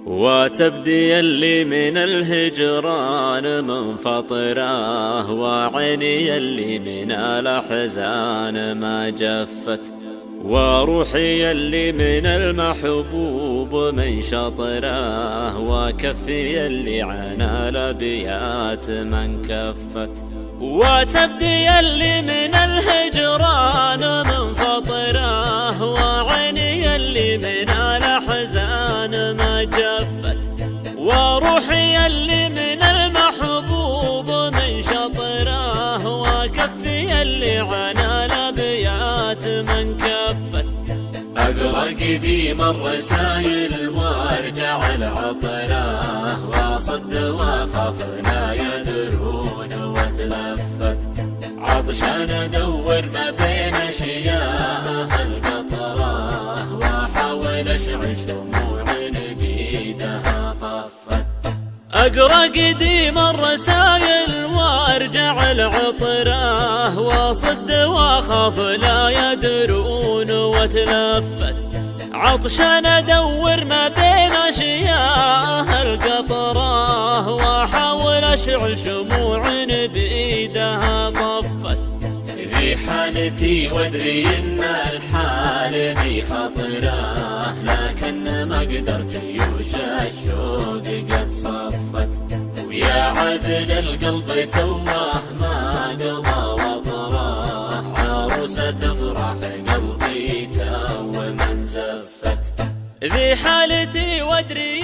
وتبدي اللي من الهجران منفطره، وعيني اللي من الأحزان ما جفت، وروحي اللي من المحبوب من شطره، وكفي اللي عن الأبيات من كفت. وتبدي اللي من الهجران منفطره، وعيني اللي من الأحزان ما جفت، وروحي اللي من المحبوب من شطره، وكفي اللي عن الأبيات من كفت. أقرأ قديم الرسايل وارجع العطره، واصد واخاف لا يدرون واتلفت، عطشان ادور ما بين اشياء القطره، واحاول اشعل شموع بيدها طفت. أقرأ قديم الرسايل وارجع العطره، واصد واخاف لا يدرون واتلفت، عطشان ادور ما بين اشياء القطره، واحاول اشعل شموع بايدها طفت. ذي حالتي وادري ان الحال ذي خطره، لكن ما اقدر جيوش الشوق قد صفت، ويا عذل القلب توه ما قضى وطره، عروسة تفرح قلبي تو من زفت. ذي حالتي وادري